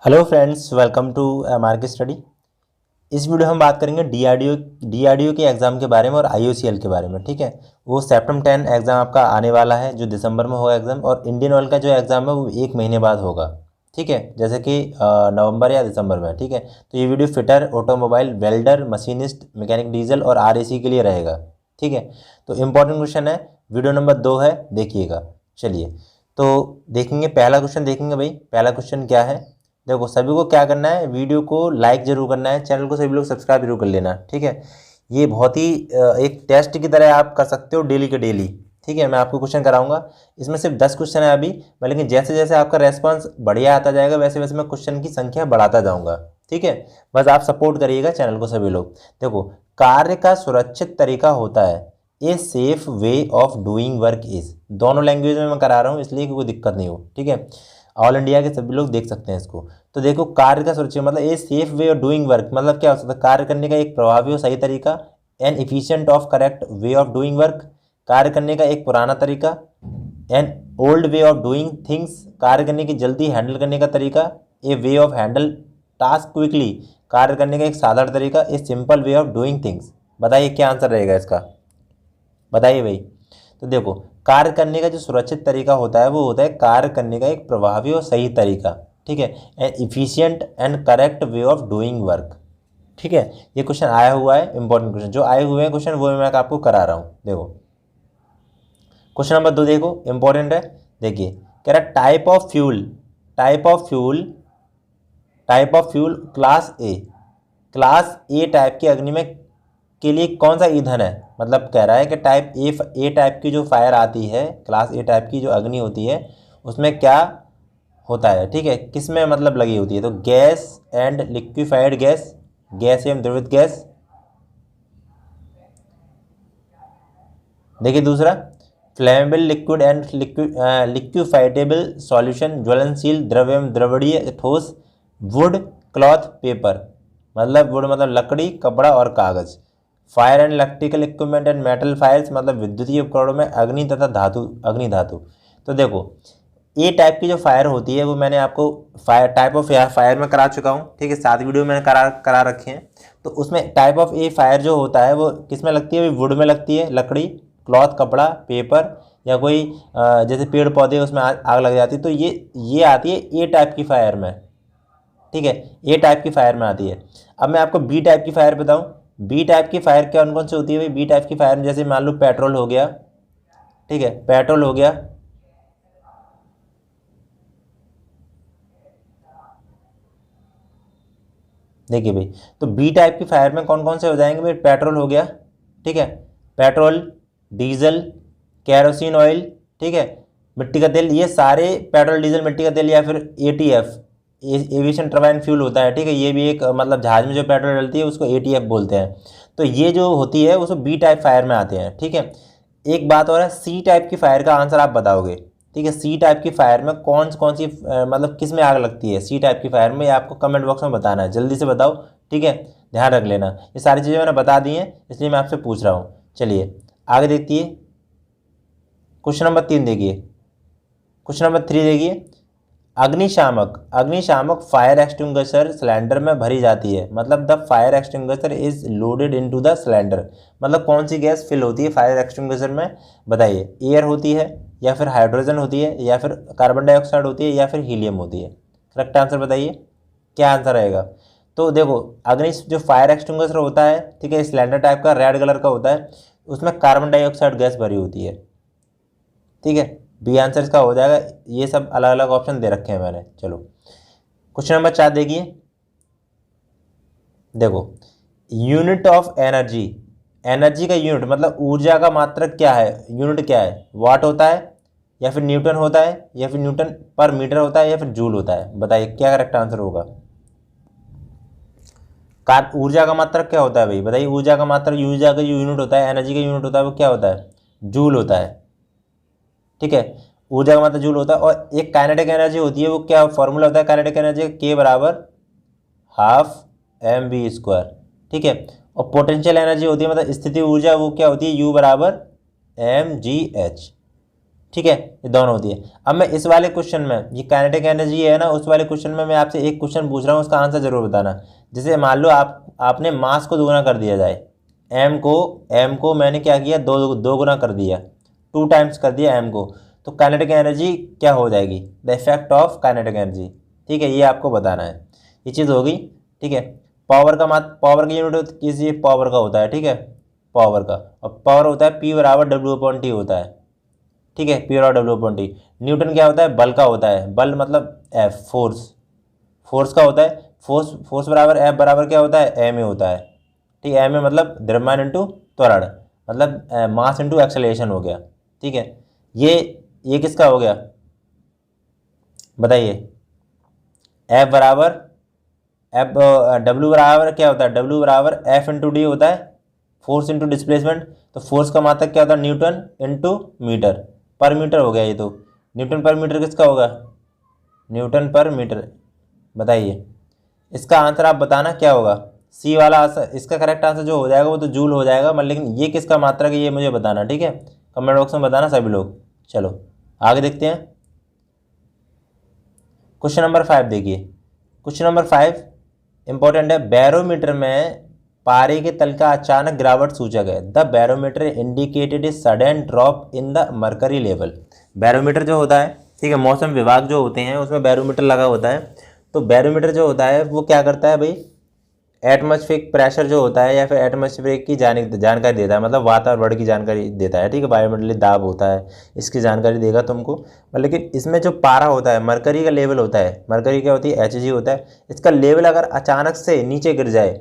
Hello friends, welcome to MRK study. इस video हम बात करेंगे डीआरडीओ के एग्ज़ाम के बारे में और आईओसीएल के बारे में। ठीक है, वो सितंबर 10 एग्ज़ाम आपका आने वाला है जो दिसंबर में होगा एग्ज़ाम, और इंडियन ऑयल का जो एग्ज़ाम है वो 1 महीने बाद होगा। ठीक है, जैसे कि नवंबर या दिसंबर में। ठीक है, तो ये video fitter, automobile, welder, machinist, mechanic diesel और आरएसी के लिए रहेगा। ठीक है, तो इम्पोर्टेंट क्वेश्चन है, वीडियो नंबर 2 है, देखिएगा। चलिए तो देखेंगे, पहला क्वेश्चन देखेंगे भाई। पहला क्वेश्चन क्या है, देखो सभी को क्या करना है, वीडियो को लाइक जरूर करना है, चैनल को सभी लोग सब्सक्राइब जरूर कर लेना। ठीक है, ये बहुत ही एक टेस्ट की तरह आप कर सकते हो डेली के डेली। ठीक है, मैं आपको क्वेश्चन कराऊंगा, इसमें सिर्फ 10 क्वेश्चन है अभी, लेकिन जैसे जैसे आपका रेस्पॉन्स बढ़िया आता जाएगा वैसे वैसे मैं क्वेश्चन की संख्या बढ़ाता जाऊंगा। ठीक है, बस आप सपोर्ट करिएगा चैनल को सभी लोग। देखो, कार्य का सुरक्षित तरीका होता है a safe way of doing work is. दोनों लैंग्वेज में मैं करा रहा हूँ इसलिए कि कोई दिक्कत नहीं हो। ठीक है, ऑल इंडिया के सभी लोग देख सकते हैं इसको। तो देखो, कार्य का सुरक्षित मतलब a safe way of doing work, मतलब क्या हो सकता है, कार्य करने का एक प्रभावी और सही तरीका। An efficient of correct way of doing work, कार्य करने का एक पुराना तरीका। An old way of doing things, कार्य करने की जल्दी हैंडल करने का तरीका। A way of handle task quickly, कार्य करने का एक साधारण तरीका। A simple way of doing things. बताइए क्या आंसर रहेगा इसका, बताइए भाई। तो देखो, कार्य करने का जो सुरक्षित तरीका होता है वो होता है कार्य करने का एक प्रभावी और सही तरीका। ठीक है, an efficient and correct way of doing work. ठीक है, ये क्वेश्चन आया हुआ है, इंपॉर्टेंट क्वेश्चन जो आए हुए हैं क्वेश्चन वो मैं आपको करा रहा हूँ। देखो क्वेश्चन नंबर 2 देखो, इंपॉर्टेंट है। देखिए, कह रहा type of fuel, type of fuel, type of fuel class A, class A type के अग्नि में के लिए कौन सा ईंधन है। मतलब कह रहा है कि टाइप ए टाइप की जो फायर आती है, क्लास ए टाइप की जो अग्नि होती है उसमें क्या होता है। ठीक है, किस में मतलब लगी होती है, तो gas and liquefied gas, gas एवं द्रवित गैस। देखिए दूसरा, flammable liquid and liquefiable solution, ज्वलनशील द्रव एवं द्रवणीय ठोस। वुड, क्लॉथ, पेपर, मतलब वुड मतलब लकड़ी, कपड़ा और कागज। Fire and electrical equipment and metal fires, मतलब विद्युतीय उपकरणों में अग्नि तथा धातु, अग्नि धातु। तो देखो, ए टाइप की जो फायर होती है वो मैंने आपको फायर, टाइप ऑफ फायर में करा चुका हूँ। ठीक है, 7 वीडियो मैंने करा रखे हैं। तो उसमें टाइप ऑफ ए फायर जो होता है वो किस में लगती है, वुड में लगती है, लकड़ी, क्लॉथ, कपड़ा, पेपर, या कोई जैसे पेड़ पौधे उसमें आग लग जाती है। तो ये आती है ए टाइप की फायर में। ठीक है, ए टाइप की फायर में आती है। अब मैं आपको बी टाइप की फायर बताऊं, बी टाइप की फायर कौन कौन सी होती है भाई। बी टाइप की फायर में जैसे मान लो पेट्रोल हो गया। ठीक है, पेट्रोल हो गया, देखिए भाई, तो बी टाइप की फायर में कौन कौन से हो जाएंगे भाई, पेट्रोल हो गया। ठीक है, पेट्रोल, डीजल, कैरोसिन ऑयल, ठीक है, मिट्टी का तेल, ये सारे पेट्रोल डीजल मिट्टी का तेल, या फिर एटीएफ, एविएशन टर्बाइन फ्यूल होता है। ठीक है, ये भी एक मतलब जहाज में जो पेट्रोल डलती है उसको एटीएफ बोलते हैं। तो ये जो होती है उसको बी टाइप फायर में आते हैं। ठीक है, एक बात और है, सी टाइप की फायर का आंसर आप बताओगे। ठीक है, सी टाइप की फायर में कौन कौन सी मतलब किस में आग लगती है सी टाइप की फायर में, ये आपको कमेंट बॉक्स में बताना है, जल्दी से बताओ। ठीक है, ध्यान रख लेना, ये सारी चीज़ें मैंने बता दी हैं इसलिए मैं आपसे पूछ रहा हूँ। चलिए आगे देखिए, क्वेश्चन नंबर 3 देखिए, क्वेश्चन नंबर 3 देखिए। अग्निशामक, अग्निशामक फायर एक्सटिंग्विशर सिलेंडर में भरी जाती है। मतलब the fire extinguisher is loaded into the cylinder, मतलब कौन सी गैस फिल होती है फायर एक्सटिंग्विशर में, बताइए। एयर होती है, या फिर हाइड्रोजन होती है, या फिर कार्बन डाइऑक्साइड होती है, या फिर हीलियम होती है। करेक्ट आंसर बताइए, क्या आंसर रहेगा। तो देखो, अग्नि जो फायर एक्सटिंग्विशर होता है, ठीक है, सिलेंडर टाइप का रेड कलर का होता है, उसमें कार्बन डाइऑक्साइड गैस भरी होती है। ठीक है, बी आंसर इसका हो जाएगा। ये सब अलग अलग ऑप्शन दे रखे हैं मैंने। चलो क्वेश्चन नंबर 4 देखिए। देखो, यूनिट ऑफ एनर्जी, एनर्जी का यूनिट मतलब ऊर्जा का मात्रक क्या है, यूनिट क्या है, वाट होता है, या फिर न्यूटन होता है, या फिर न्यूटन पर मीटर होता है, या फिर जूल होता है। बताइए क्या करेक्ट आंसर होगा। कार ऊर्जा का मात्रक क्या होता है भाई, बताइए। ऊर्जा का मात्रक, ऊर्जा का जो यूनिट होता है, एनर्जी का यूनिट होता है वो क्या होता है, जूल होता है। ठीक है, ऊर्जा का मतलब जूल होता है। और एक काइनेटिक एनर्जी होती है, वो क्या फॉर्मूला होता है काइनेटिक एनर्जी, के बराबर हाफ एम वी स्क्वायर। ठीक है, और पोटेंशियल एनर्जी होती है मतलब स्थिति ऊर्जा, वो क्या होती है, यू बराबर एम जी एच। ठीक है, ये दोनों होती है। अब मैं इस वाले क्वेश्चन में, ये काइनेटिक एनर्जी है ना, उस वाले क्वेश्चन में मैं आपसे एक क्वेश्चन पूछ रहा हूँ, उसका आंसर जरूर बताना। जैसे मान लो आपने मास को दोगुना कर दिया जाए, एम को मैंने क्या किया, दो गुना कर दिया, 2 टाइम्स कर दिया एम को, तो काइनेटिक एनर्जी क्या हो जाएगी, the effect of kinetic energy. ठीक है, ये आपको बताना है, ये चीज़ होगी। ठीक है, पावर की यूनिट किस पावर का होता है, ठीक है, पावर का, और पावर होता है P बराबर W/T होता है। ठीक है, P बराबर W/T। न्यूटन क्या होता है, बल का होता है, बल मतलब F, फोर्स का होता है, फोर्स बराबर F बराबर क्या होता है, ma होता है। ठीक है, ma मतलब द्रव्यमान इंटू त्वरण, मतलब मास इंटू एक्सेलरेशन हो गया। ठीक है, ये किसका हो गया बताइए, F बराबर W बराबर क्या होता है, W बराबर F इंटू डी होता है, फोर्स इंटू डिस्प्लेसमेंट। तो फोर्स का मात्रक क्या होता है, न्यूटन इंटू मीटर पर मीटर हो गया ये। तो न्यूटन पर मीटर किसका होगा, न्यूटन पर मीटर। बताइए इसका आंसर आप बताना क्या होगा, सी वाला आंसर। इसका करेक्ट आंसर जो हो जाएगा वो तो जूल हो जाएगा, मतलब लेकिन ये किसका मात्रक है ये मुझे बताना। ठीक है, कमेंट बॉक्स में बताना सभी लोग। चलो आगे देखते हैं, क्वेश्चन नंबर 5 देखिए। क्वेश्चन नंबर 5 इंपॉर्टेंट है। बैरोमीटर में पारे के तल का अचानक गिरावट सूचक है। The barometer indicated a sudden drop in the mercury level. Barometer जो होता है, ठीक है, मौसम विभाग जो होते हैं उसमें बैरोमीटर लगा होता है। तो बैरोमीटर जो होता है वो क्या करता है भाई, एटमॉस्फेरिक प्रेशर जो होता है या फिर एटमॉस्फेरिक की जानकारी देता है, मतलब वातावरण की जानकारी देता है। ठीक है, वायुमंडलीय दाब होता है, इसकी जानकारी देगा तुमको। लेकिन इसमें जो पारा होता है, मरकरी का लेवल होता है, मरकरी क्या होती है, Hg होता है। इसका लेवल अगर अचानक से नीचे गिर जाए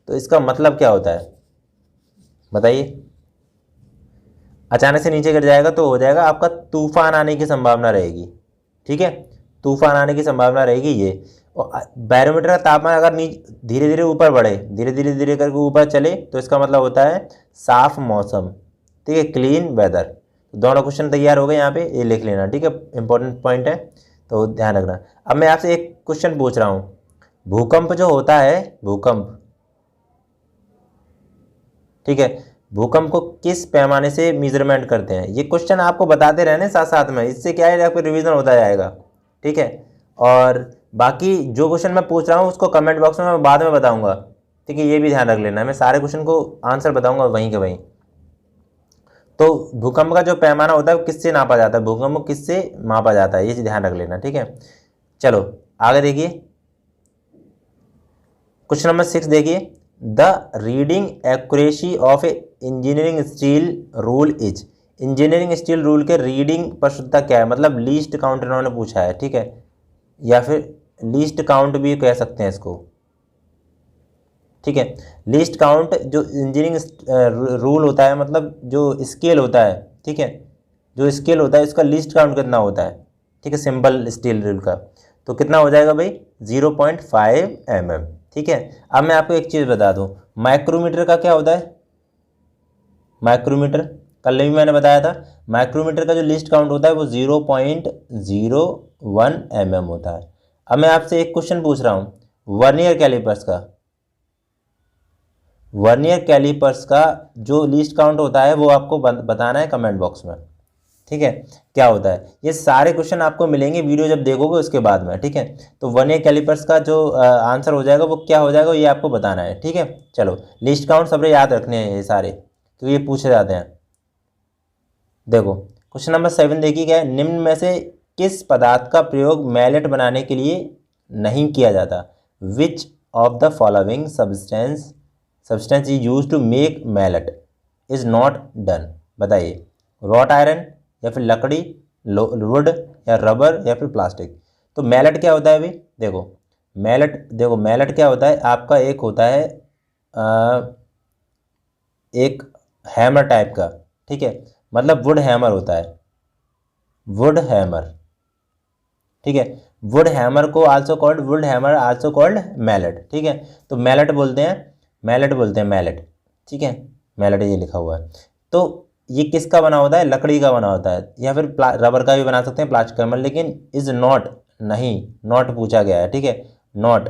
तो इसका मतलब क्या होता है बताइए। अचानक से नीचे गिर जाएगा तो हो जाएगा आपका तूफान आने की संभावना रहेगी। ठीक है, तूफान आने की संभावना रहेगी ये। और बैरोमीटर का तापमान अगर धीरे धीरे ऊपर बढ़े, धीरे करके ऊपर चले तो इसका मतलब होता है साफ मौसम। ठीक है, क्लीन वेदर। दोनों क्वेश्चन तैयार हो गए यहाँ पे, ये लिख लेना। ठीक है, इंपॉर्टेंट पॉइंट है तो ध्यान रखना। अब मैं आपसे एक क्वेश्चन पूछ रहा हूँ, भूकंप जो होता है, भूकंप, ठीक है, भूकंप को किस पैमाने से मेजरमेंट करते हैं। ये क्वेश्चन आपको बताते रहने साथ साथ में, इससे क्या है आपको रिवीजन होता जाएगा। ठीक है, और बाकी जो क्वेश्चन मैं पूछ रहा हूँ उसको कमेंट बॉक्स में मैं बाद में बताऊंगा। ठीक है, ये भी ध्यान रख लेना, मैं सारे क्वेश्चन को आंसर बताऊंगा वहीं के वहीं। तो भूकंप का जो पैमाना होता है वो किससे नापा जाता है, भूकंप को किससे मापा जाता है, ये ध्यान रख लेना। ठीक है, चलो आगे देखिए, क्वेश्चन नंबर 6 देखिए। The reading accuracy of A engineering steel rule is. Engineering steel rule के रीडिंग प्रशुद्धता क्या है, मतलब लीस्ट काउंट इन्होंने पूछा है। ठीक है, या फिर लीस्ट काउंट भी कह सकते हैं इसको। ठीक है, लीस्ट काउंट जो इंजीनियरिंग रूल होता है, मतलब जो स्केल होता है, ठीक है, जो स्केल होता है उसका लीस्ट काउंट कितना होता है। ठीक है, सिंपल स्टील रूल का तो कितना हो जाएगा भाई, 0.5 mm। ठीक है, अब मैं आपको एक चीज़ बता दूं, माइक्रोमीटर का क्या होता है, माइक्रोमीटर कल भी मैंने बताया था, माइक्रोमीटर का जो लिस्ट काउंट होता है वो 0.01 mm होता है। अब मैं आपसे एक क्वेश्चन पूछ रहा हूँ, वर्नियर कैलिपर्स का, वर्नियर कैलिपर्स का जो लिस्ट काउंट होता है वो आपको बताना है कमेंट बॉक्स में। ठीक है, क्या होता है, ये सारे क्वेश्चन आपको मिलेंगे वीडियो जब देखोगे उसके बाद में। ठीक है, तो वर्नियर कैलिपर्स का जो आंसर हो जाएगा वो क्या हो जाएगा ये आपको बताना है। ठीक है, चलो लिस्ट काउंट सब याद रखने हैं ये सारे, क्योंकि ये पूछे जाते हैं। देखो क्वेश्चन नंबर 7 देखिए क्या है, निम्न में से किस पदार्थ का प्रयोग मैलेट बनाने के लिए नहीं किया जाता। Which of the following substance is use to make mallet is not done. बताइए, रॉट आयरन या फिर लकड़ी, वुड या रबर या फिर प्लास्टिक। तो मैलेट क्या होता है भाई, देखो मैलेट क्या होता है आपका, एक होता है एक हैमर टाइप का। ठीक है, मतलब वुड हैमर होता है, वुड हैमर। ठीक है, वुड हैमर को also called, wood hammer also called mallet. ठीक है, तो मैलेट बोलते हैं, मैलेट। ठीक है, मैलेट ये लिखा हुआ है। तो ये किसका बना होता है, लकड़ी का बना होता है, या फिर रबर का भी बना सकते हैं, प्लास्टिक का, लेकिन इज नॉट, नहीं, नॉट पूछा गया है। ठीक है, not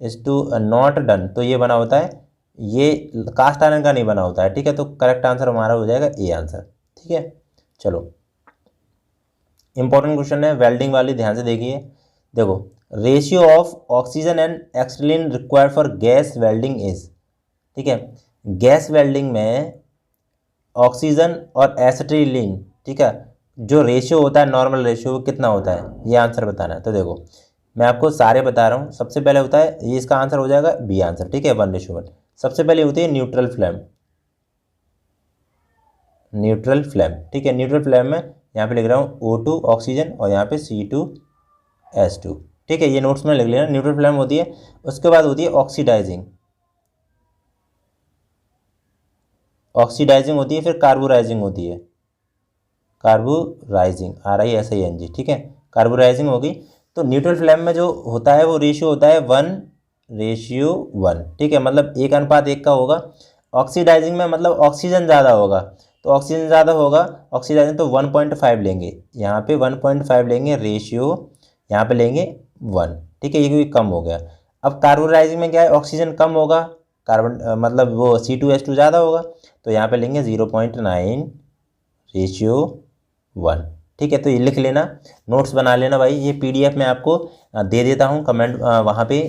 is to not done, तो ये बना होता है, ये कास्ट आयरन का नहीं बना होता है। ठीक है, तो करेक्ट आंसर हमारा हो जाएगा ए आंसर। ठीक है, चलो इंपॉर्टेंट क्वेश्चन है, वेल्डिंग वाली, ध्यान से देखिए। देखो, ratio of oxygen and acetylene required for gas welding is, ठीक है, गैस वेल्डिंग में ऑक्सीजन और एसिटिलीन, ठीक है, जो रेशियो होता है नॉर्मल रेशियो कितना होता है, ये आंसर बताना है। तो देखो मैं आपको सारे बता रहा हूँ। सबसे पहले होता है, ये इसका आंसर हो जाएगा बी आंसर, ठीक है, 1:1। सबसे पहले होती है न्यूट्रल फ्लेम, न्यूट्रल फ्लेम, ठीक है। न्यूट्रल फ्लेम में यहाँ पे लिख रहा हूँ O2 ऑक्सीजन और यहाँ पे C2H2, ठीक है, ये नोट्स में लिख लेना। न्यूट्रल फ्लेम होती है। उसके बाद होती है ऑक्सीडाइजिंग, ऑक्सीडाइजिंग होती है, फिर कार्बोराइजिंग होती है, कार्बोराइजिंग, RISING, ठीक है, कार्बोराइजिंग होगी। तो न्यूट्रल फ्लेम में जो होता है वो रेशियो होता है 1:1, ठीक है, मतलब 1:1 का होगा। ऑक्सीडाइजिंग में मतलब ऑक्सीजन ज़्यादा होगा, तो ऑक्सीजन ज़्यादा होगा ऑक्सीडाइजिंग, तो 1.5 लेंगे, यहाँ पे 1.5 लेंगे, रेशियो यहाँ पे लेंगे 1, ठीक है, ये क्योंकि कम हो गया। अब कार्बोराइजिंग में क्या है, ऑक्सीजन कम होगा, कार्बन मतलब वो C2H2 ज़्यादा होगा, तो यहाँ पे लेंगे 0.9 रेशियो 1, ठीक है। तो ये लिख लेना, नोट्स बना लेना भाई। ये PDF मैं आपको दे देता हूँ कमेंट वहाँ पे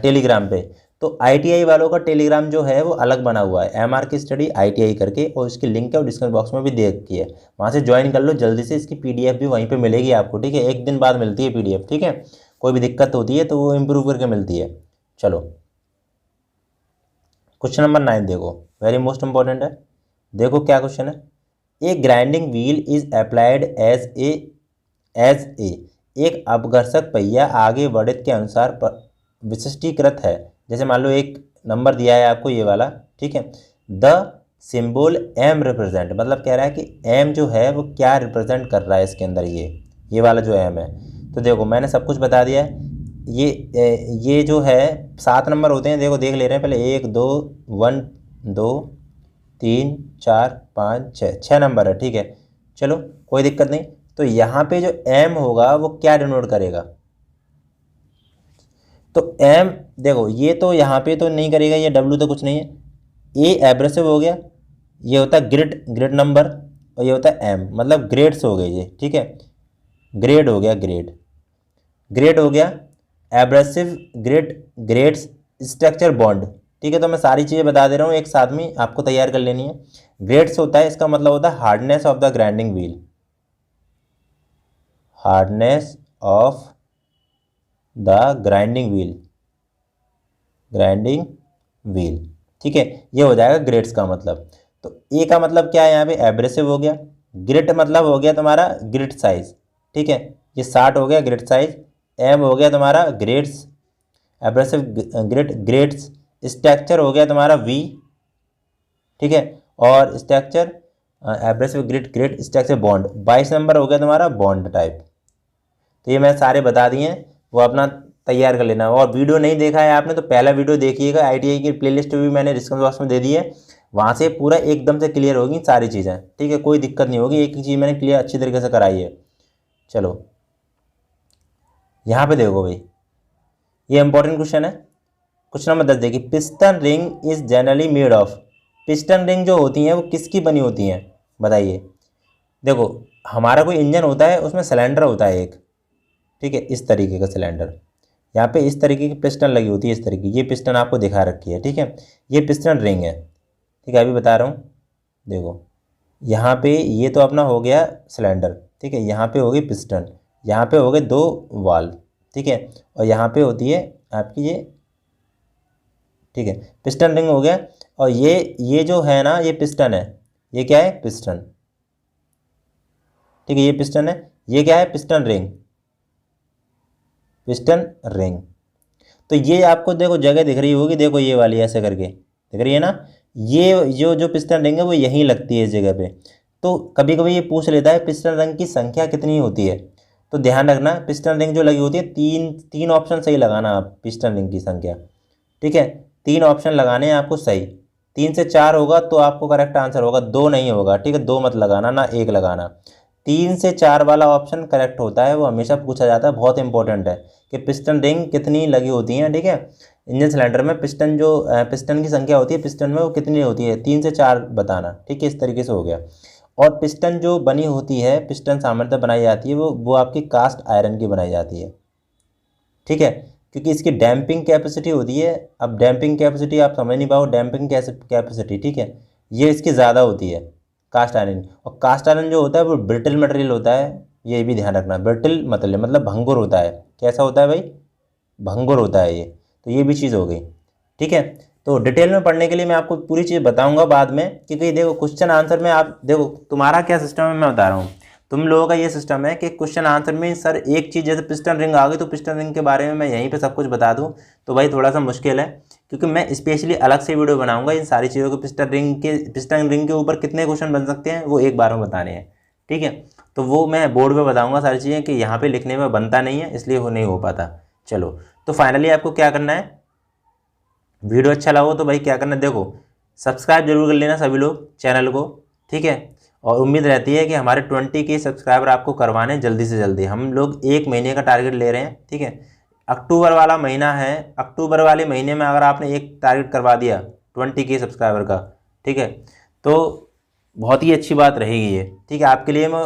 टेलीग्राम पे। तो ITI वालों का टेलीग्राम जो है वो अलग बना हुआ है, MR की स्टडी ITI करके, और इसकी लिंक है और डिस्क्रिप्शन बॉक्स में भी दे रखी है, वहाँ से ज्वाइन कर लो जल्दी से। इसकी PDF भी वहीं पे मिलेगी आपको, ठीक है, 1 दिन बाद मिलती है PDF, ठीक है। कोई भी दिक्कत होती है तो वो इम्प्रूव करके मिलती है। चलो क्वेश्चन नंबर 9 देखो, वेरी मोस्ट इंपॉर्टेंट है। देखो क्या क्वेश्चन है, a grinding wheel is applied as एक अपघर्षक पहिया आगे बढ़त के अनुसार विशिष्टीकृत है। जैसे मान लो एक नंबर दिया है आपको ये वाला, ठीक है, द सिंबल M रिप्रेजेंट, मतलब कह रहा है कि M जो है वो क्या रिप्रेजेंट कर रहा है इसके अंदर, ये वाला जो M है। तो देखो मैंने सब कुछ बता दिया है। ये जो है 7 नंबर होते हैं, देखो देख ले रहे हैं पहले, 1 2 1 2 3 4 5 6 नंबर है, ठीक है। चलो कोई दिक्कत नहीं। तो यहाँ पे जो M होगा वो क्या डिनोट करेगा, तो M देखो ये तो यहाँ पे तो नहीं करेगा, ये W तो कुछ नहीं है। A एब्रेसिव हो गया, ये होता है ग्रेड नंबर, और ये होता है M, मतलब ग्रेड्स हो गए ये, ठीक है, ग्रेड हो गया, ग्रेड हो गया, एब्रेसिव ग्रेड्स, स्ट्रक्चर बॉन्ड, ठीक है। तो मैं सारी चीज़ें बता दे रहा हूँ एक साथ में, आपको तैयार कर लेनी है। ग्रेड्स होता है, इसका मतलब होता है hardness of the grinding wheel, hardness of the grinding wheel, ठीक है, ये हो जाएगा ग्रेड्स का मतलब। तो ए का मतलब क्या है, यहाँ पे एब्रेसिव हो गया, ग्रिट मतलब हो गया तुम्हारा ग्रिट साइज, ठीक है, ये 60 हो गया ग्रिट साइज। M हो गया तुम्हारा ग्रेड्स, एब्रेसिव ग्रेड्स, स्ट्रक्चर हो गया तुम्हारा V, ठीक है, और structure abrasive grade structure bond, 22 number हो गया तुम्हारा बॉन्ड टाइप। तो ये मैं सारे बता दिए हैं, वो अपना तैयार कर लेना। और वीडियो नहीं देखा है आपने तो पहला वीडियो देखिएगा, ITI की प्लेलिस्ट भी मैंने डिस्क्रिप्शन बॉक्स में दे दी है, वहाँ से पूरा एकदम से क्लियर होगी सारी चीज़ें, ठीक है, कोई दिक्कत नहीं होगी, एक ही चीज़ मैंने क्लियर अच्छी तरीके से कराई है। चलो यहाँ पे देखो भाई, ये इंपॉर्टेंट क्वेश्चन है। क्वेश्चन नंबर 10 देखिए, piston ring is generally made of, piston ring जो होती हैं वो किसकी बनी होती हैं, बताइए। देखो हमारा कोई इंजन होता है, उसमें सिलेंडर होता है एक, ठीक है, इस तरीके का सिलेंडर, यहाँ पे इस तरीके की पिस्टन लगी होती है, इस तरीके, ये पिस्टन आपको दिखा रखी है, ठीक है, ये पिस्टन रिंग है, ठीक है, अभी बता रहा हूँ। देखो यहाँ पे ये तो अपना हो गया सिलेंडर, ठीक है, यहाँ पे हो गई पिस्टन, यहाँ पे हो गए 2 वाल्व, ठीक है, और यहाँ पे होती है आपकी ये, ठीक है, पिस्टन रिंग हो गया। और ये जो है ना, ये पिस्टन है, ये क्या है, पिस्टन, ठीक है, ये पिस्टन है, ये क्या है, पिस्टन रिंग। तो ये आपको देखो जगह दिख रही होगी, देखो ये वाली ऐसे करके दिख रही है ना, ये जो पिस्टन रिंग है वो यहीं लगती है इस जगह पे। तो कभी कभी ये पूछ लेता है पिस्टन रिंग की संख्या कितनी होती है, तो ध्यान रखना पिस्टन रिंग जो लगी होती है, तीन ऑप्शन सही लगाना आप, पिस्टन रिंग की संख्या, ठीक है, 3 ऑप्शन लगाने हैं आपको सही, 3 से 4 होगा तो आपको करेक्ट आंसर होगा, 2 नहीं होगा, ठीक है, 2 मत लगाना ना 1 लगाना, 3 से 4 वाला ऑप्शन करेक्ट होता है, वो हमेशा पूछा जाता है, बहुत इंपॉर्टेंट है कि पिस्टन रिंग कितनी लगी होती हैं, ठीक है, इंजन सिलेंडर में पिस्टन की संख्या होती है पिस्टन में, वो कितनी होती है, 3 से 4 बताना, ठीक है, इस तरीके से हो गया। और पिस्टन जो बनी होती है, पिस्टन सामर्थ्य बनाई जाती है वो आपकी कास्ट आयरन की बनाई जाती है, ठीक है, क्योंकि इसकी डैम्पिंग कैपेसिटी होती है। अब डैम्पिंग कैपेसिटी आप समझ नहीं पाओ, डैम्पिंग कैपेसिटी, ठीक है, ये इसकी ज़्यादा होती है कास्ट आयरन। और कास्ट आयरन जो होता है वो ब्रिटल मटेरियल होता है, ये भी ध्यान रखना, ब्रिटल मतलब भंगुर होता है। कैसा होता है भाई? भंगुर होता है ये। तो ये भी चीज़ हो गई, ठीक है। तो डिटेल में पढ़ने के लिए मैं आपको पूरी चीज़ बताऊंगा बाद में, क्योंकि देखो क्वेश्चन आंसर में आप देखो तुम्हारा क्या सिस्टम है मैं बता रहा हूँ। तुम लोगों का ये सिस्टम है कि क्वेश्चन आंसर में सर एक चीज़, जैसे पिस्टन रिंग आ गई तो पिस्टन रिंग के बारे में मैं यहीं पे सब कुछ बता दूं, तो भाई थोड़ा सा मुश्किल है, क्योंकि मैं स्पेशली अलग से वीडियो बनाऊंगा इन सारी चीज़ों को। पिस्टन रिंग के ऊपर कितने क्वेश्चन बन सकते हैं वो एक बार में बताने हैं, ठीक है। तो वो मैं बोर्ड पे बताऊंगा सारी चीज़ें, कि यहाँ पे लिखने में बनता नहीं है, इसलिए वो नहीं हो पाता। चलो, तो फाइनली आपको क्या करना है, वीडियो अच्छा लगा तो भाई क्या करना है, देखो सब्सक्राइब जरूर कर लेना सभी लोग चैनल को, ठीक है। और उम्मीद रहती है कि हमारे 20 के सब्सक्राइबर आपको करवाने जल्दी से जल्दी। हम लोग 1 महीने का टारगेट ले रहे हैं, ठीक है। अक्टूबर वाला महीना है, अक्टूबर वाले महीने में अगर आपने एक टारगेट करवा दिया 20 के सब्सक्राइबर का, ठीक है, तो बहुत ही अच्छी बात रहेगी ये, ठीक है। आपके लिए मैं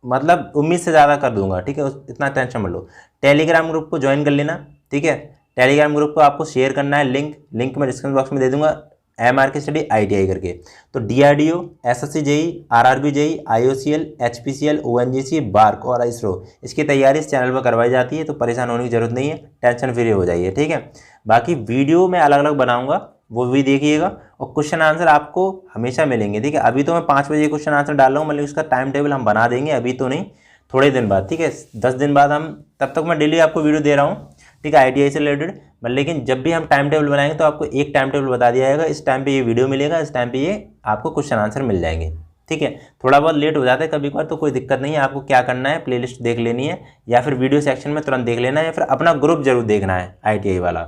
मतलब उम्मीद से ज़्यादा कर दूंगा, ठीक है, इतना टेंशन मत लो। टेलीग्राम ग्रुप को ज्वाइन कर लेना, ठीक है। टेलीग्राम ग्रुप को आपको शेयर करना है, लिंक मैं डिस्क्रिप्शन बॉक्स में दे दूंगा, MRK स्टडी ITI करके। तो DRDO, SSC JEE, RRB JEE, IOCL, HPCL, ONGC, BARC और ISRO, इसकी तैयारी इस चैनल पर करवाई जाती है, तो परेशान होने की जरूरत नहीं है, टेंशन फ्री हो जाइए, ठीक है। बाकी वीडियो मैं अलग अलग बनाऊंगा, वो भी देखिएगा, और क्वेश्चन आंसर आपको हमेशा मिलेंगे, ठीक है। अभी तो मैं 5 बजे क्वेश्चन आंसर डाल रहा हूँ, मतलब उसका टाइम टेबल हम बना देंगे, अभी तो नहीं, थोड़े दिन बाद, ठीक है, 10 दिन बाद हम, तब तक मैं डेली आपको वीडियो दे रहा हूँ, ठीक है, ITI से रिलेटेड। लेकिन जब भी हम टाइम टेबल बनाएंगे तो आपको एक टाइम टेबल बता दिया जाएगा, इस टाइम पे ये वीडियो मिलेगा, इस टाइम पे ये आपको क्वेश्चन आंसर मिल जाएंगे, ठीक है। थोड़ा बहुत लेट हो जाता है कभी कभार, तो कोई दिक्कत नहीं है। आपको क्या करना है, प्लेलिस्ट देख लेनी है, या फिर वीडियो सेक्शन में तुरंत देख लेना है, या फिर अपना ग्रुप जरूर देखना है ITI वाला।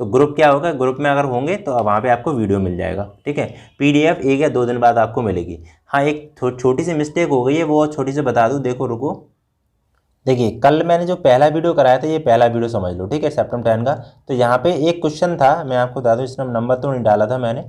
तो ग्रुप क्या होगा, ग्रुप में अगर होंगे तो वहाँ पे आपको वीडियो मिल जाएगा, ठीक है। PDF 1 या 2 दिन बाद आपको मिलेगी। हाँ, एक छोटी सी मिस्टेक हो गई है, वो छोटी सी बता दूँ, देखो रुको, देखिए कल मैंने जो पहला वीडियो कराया था, ये पहला वीडियो समझ लो, ठीक है, सेप्टेम्बर 10 का। तो यहाँ पे एक क्वेश्चन था, मैं आपको बता दूँ, इसमें नंबर तो नहीं डाला था मैंने,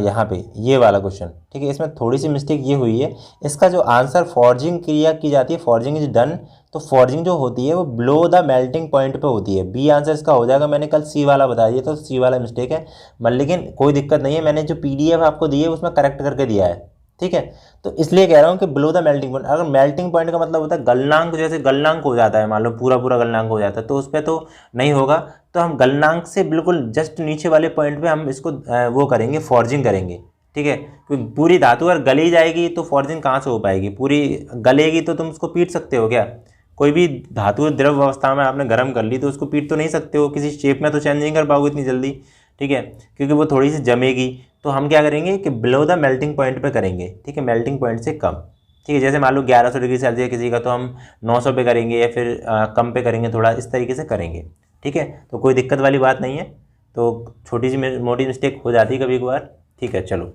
यहाँ पे ये वाला क्वेश्चन, ठीक है, इसमें थोड़ी सी मिस्टेक ये हुई है। इसका जो आंसर फॉर्जिंग क्रिया की जाती है, फॉर्जिंग इज डन, तो फॉर्जिंग जो होती है वो बिलो द मेल्टिंग पॉइंट पे होती है। बी आंसर इसका हो जाएगा। मैंने कल सी वाला बता दिया, तो सी वाला मिस्टेक है, लेकिन कोई दिक्कत नहीं है, मैंने जो PDF आपको दी है उसमें करेक्ट करके दिया है, ठीक है। तो इसलिए कह रहा हूँ कि बिलो द मेल्टिंग पॉइंट, अगर मेल्टिंग पॉइंट का मतलब होता है गलनांक, जैसे गलनांक हो जाता है, मान लो पूरा पूरा गलनांक हो जाता है, तो उस पर तो नहीं होगा। तो हम गलनांक से बिल्कुल जस्ट नीचे वाले पॉइंट पे हम इसको वो करेंगे, फॉर्जिंग करेंगे, ठीक है। क्योंकि पूरी धातु अगर गली जाएगी तो फॉर्जिंग कहाँ से हो पाएगी, पूरी गलेगी तो तुम उसको पीट सकते हो क्या? कोई भी धातु द्रव अवस्था में आपने गर्म कर ली तो उसको पीट तो नहीं सकते हो, किसी शेप में तो चेंज नहीं कर पाओगे इतनी जल्दी, ठीक है, क्योंकि वो थोड़ी सी जमेगी। तो हम क्या करेंगे कि बिलो द मेल्टिंग पॉइंट पे करेंगे, ठीक है, मेल्टिंग पॉइंट से कम, ठीक है। जैसे मान लो 1100 डिग्री सेल्सियस किसी का, तो हम 900 पे करेंगे, या फिर कम पे करेंगे, थोड़ा इस तरीके से करेंगे, ठीक है। तो कोई दिक्कत वाली बात नहीं है, तो छोटी सी मोटी मिस्टेक हो जाती है कभी कभार, ठीक है। चलो,